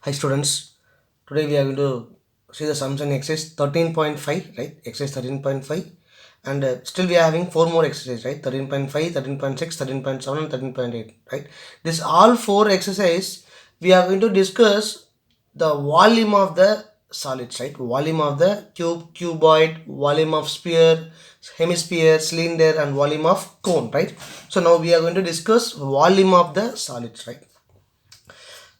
Hi students, today we are going to see the sums in exercise 13.5, right? Exercise 13.5, and still we are having 4 more exercises, right? 13.5, 13.6, 13.7 and 13.8, right? This all 4 exercises we are going to discuss the volume of the solids, right? Volume of the cube, cuboid, volume of sphere, hemisphere, cylinder and volume of cone, right? So now we are going to discuss volume of the solids, right?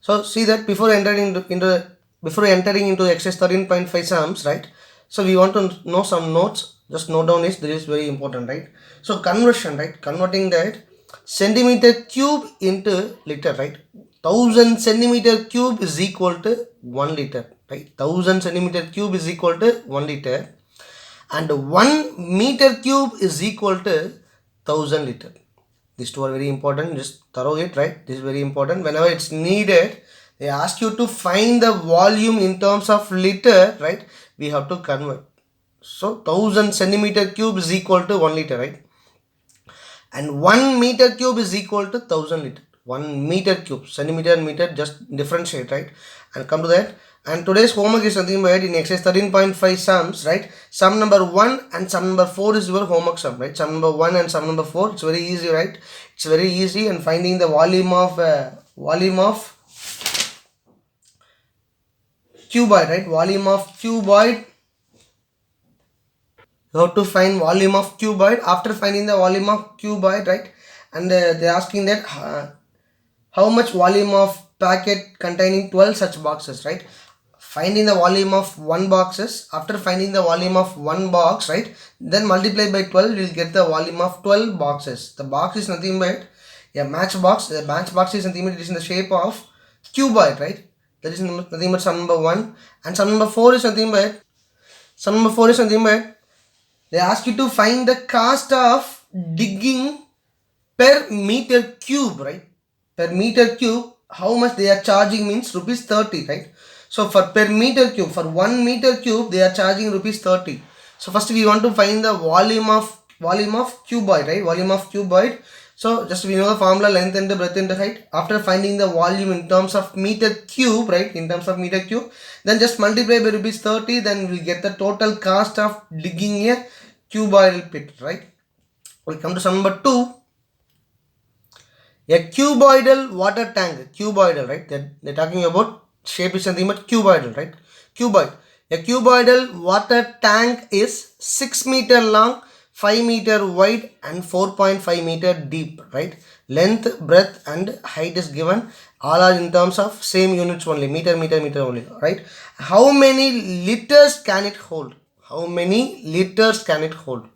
So see that before entering into exercise 13.5 sums, right? So we want to know some notes. Just note down this very important, right? So conversion, right? Converting that centimeter cube into liter, right? 1000 centimeter cube is equal to 1 liter, right? 1000 centimeter cube is equal to 1 liter, and 1 meter cube is equal to 1000 liter. These two are very important. Just thorough it, right? This is very important. Whenever it's needed, they ask you to find the volume in terms of liter, right? We have to convert. So 1000 centimeter cube is equal to 1 liter, right? And 1 meter cube is equal to 1000 liter. 1 meter cube, centimeter and meter, just differentiate, right? And come to that. And today's homework is something about in exercise 13.5 sums, right? Sum number 1 and sum number 4 is your homework sum, right? Sum number 1 and sum number 4, it's very easy, right? It's very easy. And finding the volume of cuboid, right? Volume of cuboid, you have to find volume of cuboid. After finding the volume of cuboid, right? And they're asking that how much volume of packet containing 12 such boxes, right? Finding the volume of one boxes. After finding the volume of one box, right, then multiply by 12, you'll get the volume of 12 boxes. The box is nothing but a matchbox. The matchbox is nothing but it is in the shape of cuboid, right? That is nothing but sum number 1. And sum number 4 is nothing but they ask you to find the cost of digging per meter cube, right? Per meter cube, how much they are charging means rupees 30, right? So for per meter cube, for 1 meter cube, they are charging rupees 30. So first we want to find the volume of cuboid, right? Volume of cuboid. So just we know the formula, length and breadth and height. After finding the volume in terms of meter cube, right? In terms of meter cube, then just multiply by rupees 30, then we'll get the total cost of digging a cuboidal pit, right? We'll come to sum number 2. A cuboidal water tank, cuboidal, right? They're talking about shape is something but cuboidal, right? Cuboid. A cuboidal water tank is 6 meter long, 5 meter wide and 4.5 meter deep, right? Length, breadth and height is given. All are in terms of same units only, meter only, right? How many liters can it hold? How many liters can it hold?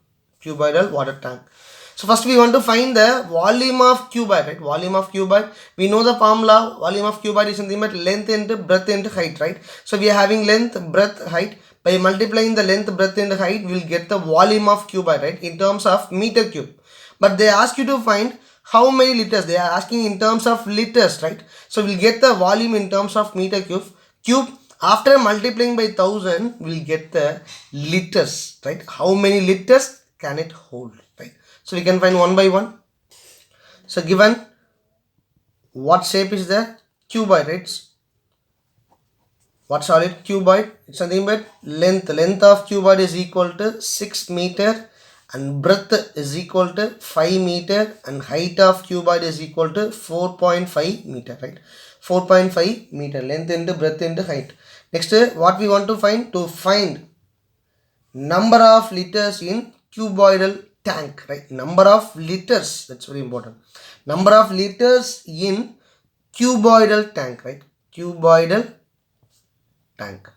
Cuboidal water tank. So first we want to find the volume of cuboid, right? Volume of cuboid. We know the formula. Volume of cuboid is nothing but length into breadth into height, right? So we are having length, breadth, height. By multiplying the length, breadth and height, we will get the volume of cuboid, right? In terms of meter cube. But they ask you to find how many liters. They are asking in terms of liters, right? So we'll get the volume in terms of meter cube. After multiplying by 1000, we'll get the liters, right? How many liters can it hold, right? So we can find one by one. So given what shape is the cuboid, right? What solid? Cuboid. It's nothing but length. Length of cuboid is equal to 6 meter and breadth is equal to 5 meter and height of cuboid is equal to 4.5 meter, right? 4.5 meter length into breadth into height. Next, what we want to find? To find number of liters in cuboidal tank, right? Number of liters, that's very important. Number of liters in cuboidal tank, right? Cuboidal tank.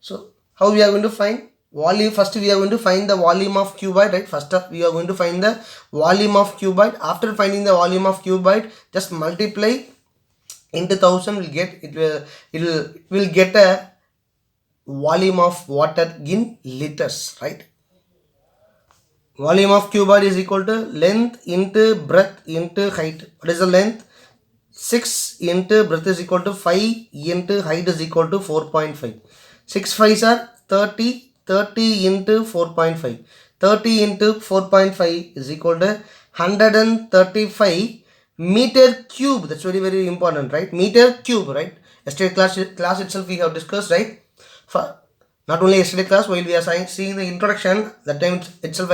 So how we are going to find volume? First we are going to find the volume of cuboid, right? First up we are going to find the volume of cuboid. After finding the volume of cuboid, just multiply into 1000, will get it will get a volume of water in liters, right? Volume of cuboid is equal to length into breadth into height. What is the length? 6 into breadth is equal to 5 into height is equal to 4.5. 6 5s are 30. 30 into 4.5. 30 into 4.5 is equal to 135. meter cube. That's very, very important, right? Meter cube, right? Yesterday class itself we have discussed, right? For not only yesterday class, while we are seeing the introduction, that time itself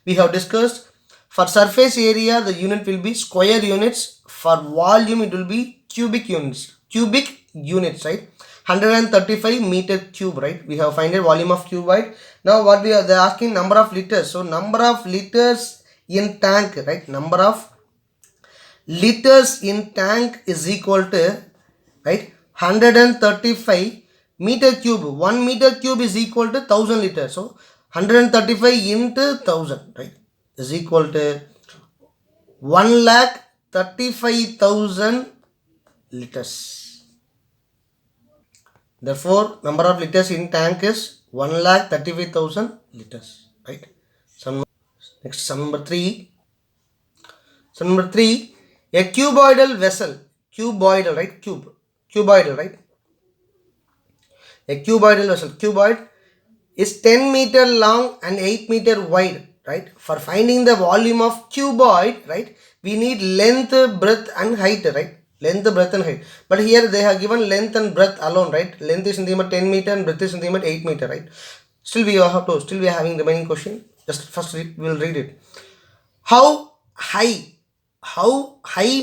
we have discussed. For surface area, the unit will be square units. For volume, it will be cubic units. Cubic units, right? 135 meter cube, right? We have find a volume of cuboid. Now what they're asking number of liters. So number of liters in tank, right? Number of liters in tank is equal to, right, 135 meter cube. 1 meter cube is equal to 1000 liters. So 135 into 1000, right, is equal to 1,35,000 liters. Therefore, number of liters in tank is 1,35,000 liters, right? Next, sum number 3. Sum number 3, a cuboidal vessel. Cuboidal, right? Cuboidal, right? A cuboidal vessel. Cuboid is 10 meter long and 8 meter wide, right? For finding the volume of cuboid, right, we need length, breadth and height, right? Length, breadth and height. But here they have given length and breadth alone, right? Length is nothing but 10 meter and breadth is nothing but 8 meter, right? Still we are having the remaining question. Just first we will read it. How high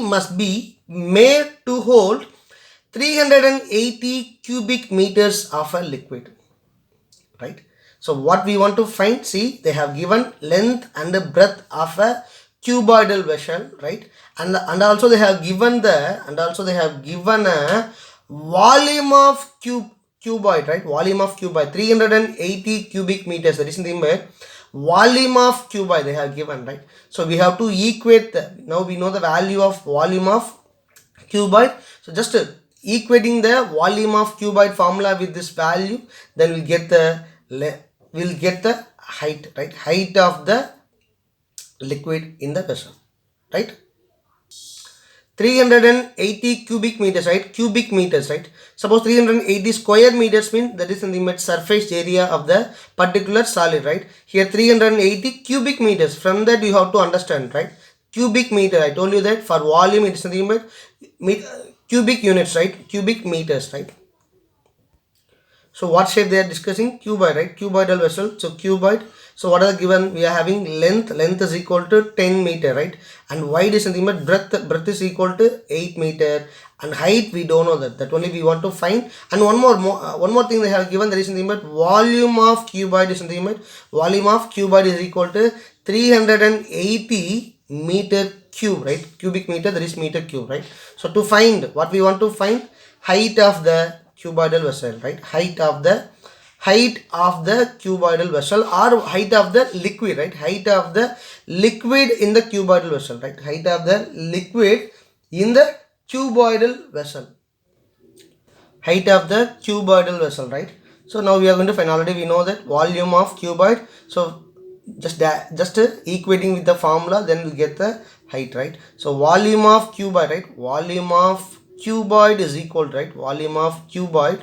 must be made to hold 380 cubic meters of a liquid, right? So what we want to find, see, they have given length and the breadth of a cuboidal vessel, right? And also they have given a volume of cuboid, right? Volume of cuboid 380 cubic meters. That is the volume of cuboid they have given, right? So we have to equate now we know the value of volume of cuboid. So just equating the volume of cuboid formula with this value, then we'll get the height, right? Height of the liquid in the vessel, right? 380 cubic meters, right? Cubic meters, right? Suppose 380 square meters means that is in the surface area of the particular solid, right? Here 380 cubic meters. From that you have to understand, right? Cubic meter. I told you that for volume it is nothing but cubic units, right? Cubic meters, right? So what shape they are discussing? Cuboid, right? Cuboidal vessel. So cuboid. So what are given? We are having length. Length is equal to 10 meter, right? And wide is nothing but breadth. Breadth is equal to 8 meter. And height we don't know that. That only we want to find. And one more thing they have given. There is nothing but volume of cuboid is nothing but volume of cuboid is equal to 380 meter cube, right? Cubic meter. That is meter cube, right? So to find what we want to find, height of the cuboidal vessel, right? Height of the cuboidal vessel or height of the liquid, right? Height of the liquid in the cuboidal vessel, right? Height of the liquid in the cuboidal vessel. Height of the cuboidal vessel, right? So now we are going to find, already we know that volume of cuboid. So just equating with the formula, then we'll get the height, right? So volume of cuboid, right? Volume of cuboid is equal to, right? Volume of cuboid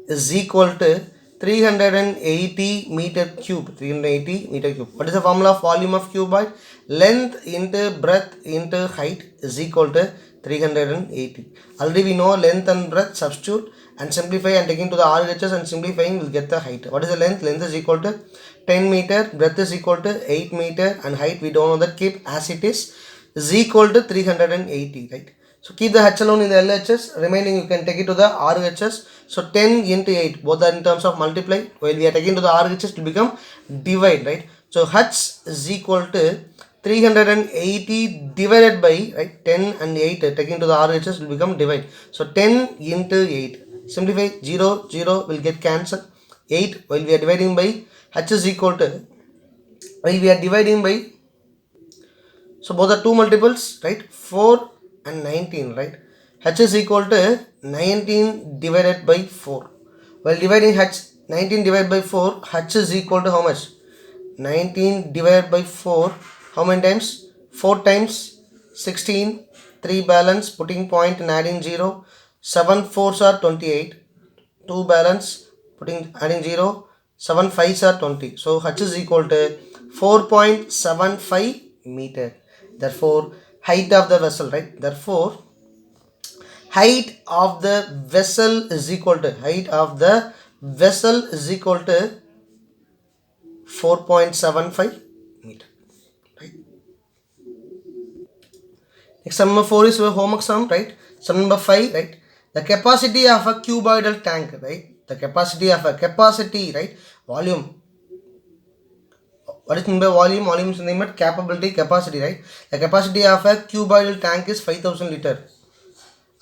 is equal to 380 meter cube. 380 meter cube. What is the formula of volume of cuboid? Length into breadth into height is equal to 380. Already we know length and breadth. Substitute and simplify and taking to the RHS and simplifying will get the height. What is the length? Length is equal to 10 meter. Breadth is equal to 8 meter. And height we don't know that. Keep as it is equal to 380, right? So keep the H alone in the LHS, remaining you can take it to the RHS. So 10 into 8, both are in terms of multiply. While we are taking to the RHS, it will become divide, right? So H is equal to 380 divided by, right, 10 and 8, taking to the RHS will become divide. So 10 into 8, simplify, 0, 0 will get cancelled. 8, while we are dividing by, H is equal to, while we are dividing by, so both are two multiples, right? 4 and 19, right? H is equal to 19 divided by 4. While dividing H, 19 divided by 4, H is equal to how much? 19 divided by 4, how many times? 4 times 16, 3 balance, putting point and adding 0. 7 4s are 28, 2 balance, adding 0. 7 5s are 20. So H is equal to 4.75 meter. Therefore, height of the vessel, right? Therefore, height of the vessel is equal to 4.75 meter. Right? Next, sum number 4 is your homework sum, right? Sum number 5, right? The capacity of a cuboidal tank, right? The capacity of a right? Volume. What is meant by volume? Volume is nothing but capability, capacity, right? The capacity of a cuboidal tank is 5000 liter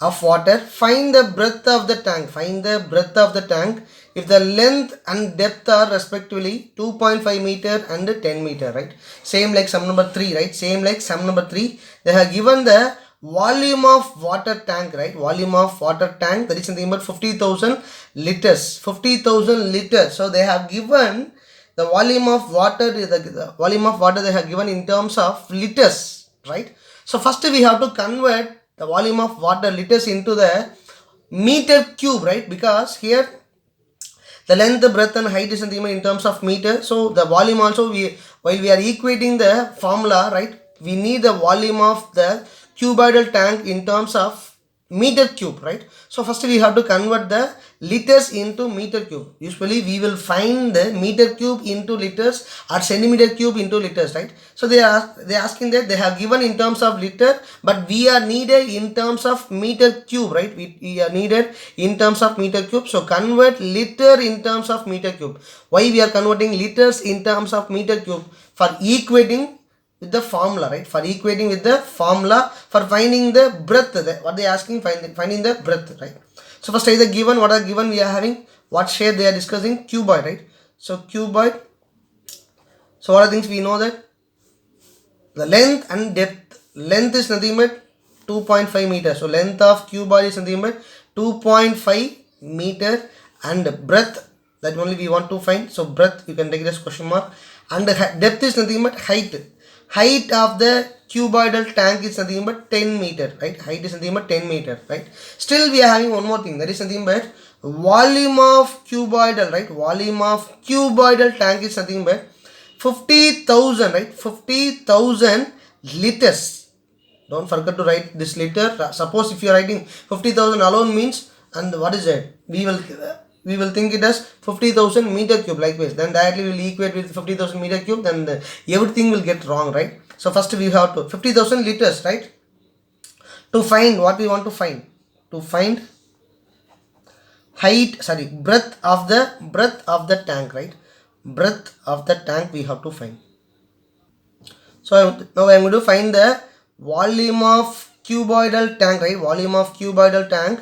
of water. Find the breadth of the tank. Find the breadth of the tank if the length and depth are respectively 2.5 meter and 10 meter, right? Same like sum number 3, right? Same like sum number 3. They have given the volume of water tank, right? Volume of water tank, that is something about 50,000 liters. 50,000 liters. So they have given the volume of water, the volume of water they have given in terms of liters, right? So first we have to convert the volume of water liters into the meter cube, right? Because here the length, the breadth and height is in terms of meter. So the volume also, while we are equating the formula, right, we need the volume of the cuboidal tank in terms of meter cube, right? So first we have to convert the liters into meter cube. Usually we will find the meter cube into liters or centimeter cube into liters, right? So they are asking that they have given in terms of liter, but we are needed in terms of meter cube, right? We are needed in terms of meter cube. So convert liter in terms of meter cube. Why we are converting liters in terms of meter cube? For equating with the formula, right? For equating with the formula for finding the breadth. What they are asking, finding the breadth, right? So first either given, what are given, we are having what shape they are discussing, cuboid, right? So cuboid. So what are things we know that the length and depth. Length is nothing but 2.5 meter. So length of cuboid is nothing but 2.5 meter, and breadth, that only we want to find. So breadth you can take it as question mark, and the depth is nothing but height. Height of the cuboidal tank is nothing but 10 meter, right? Height is nothing but 10 meter, right? Still we are having one more thing, that is nothing but volume of cuboidal, right? Volume of cuboidal tank is nothing but 50,000, right? 50,000 liters. Don't forget to write this liter. Suppose if you are writing 50,000 alone means, and what is it? We will think it as 50,000 meter cube, likewise. Then directly we will equate with 50,000 meter cube. Then everything will get wrong, right? So first we have to 50,000 liters, right? To find what we want to find. To find breadth of the tank, right? Breadth of the tank we have to find. So now I am going to find the volume of cuboidal tank, right? Volume of cuboidal tank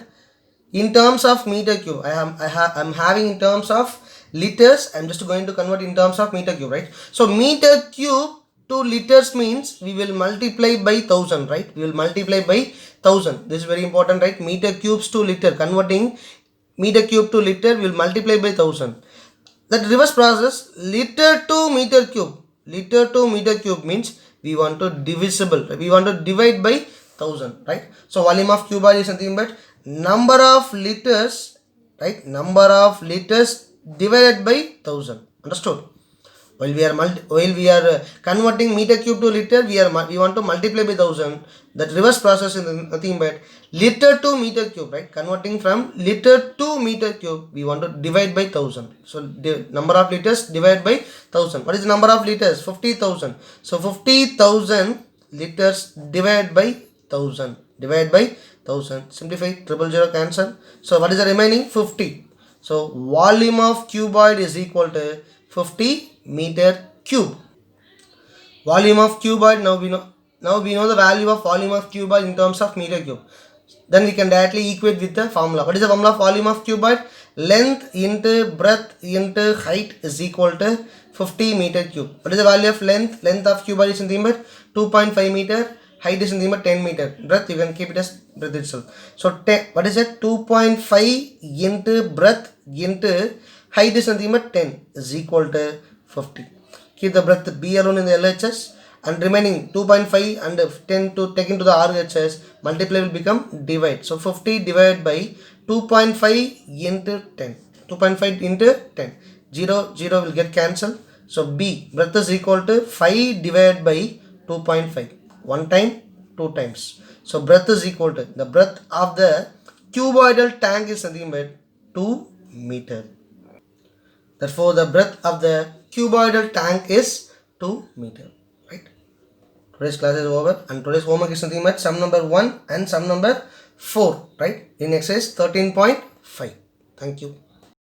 in terms of meter cube. I'm having in terms of liters. I'm just going to convert in terms of meter cube, right? So meter cube to liters means we will multiply by 1000, right? We will multiply by 1000. This is very important, right? Meter cubes to liter, converting meter cube to liter, we will multiply by 1000. That reverse process, liter to meter cube. Liter to meter cube means we want to divisible. We want to divide by 1000, right? So volume of cuboid is nothing but number of liters, right? Number of liters divided by 1000. Understood? While we are converting meter cube to liter, we want to multiply by 1000. That reverse process is nothing but liter to meter cube, right? Converting from liter to meter cube, we want to divide by 1000. So number of liters divided by 1000. What is the number of liters? 50,000. So 50,000 liters divided by 1000. Divide by 1000. Simplify, 000 cancel. So what is the remaining? 50. So volume of cuboid is equal to 50 meter cube. Volume of cuboid, now we know the value of volume of cuboid in terms of meter cube. Then we can directly equate with the formula. What is the formula of volume of cuboid? Length into breadth into height is equal to 50 meter cube. What is the value of length? Length of cuboid is nothing but 2.5 meter. Height is nothing but 10 meter. Breadth you can keep it as breadth itself. So what is it? 2.5 into breadth into height is nothing but 10 is equal to 50. Keep the breadth B alone in the LHS, and remaining 2.5 and 10 to take into the RHS, multiply will become divide. So 50 divided by 2.5 into 10. 2.5 into 10. 0 will get cancelled. So B breadth is equal to 5 divided by 2.5. One time 2 times. So breadth is equal to, the breadth of the cuboidal tank is nothing but 2 meter. Therefore, the breadth of the cuboidal tank is 2 meter. Right? Today's class is over, and today's homework is nothing but sum number 1 and sum number 4. Right? In exercise 13.5. Thank you.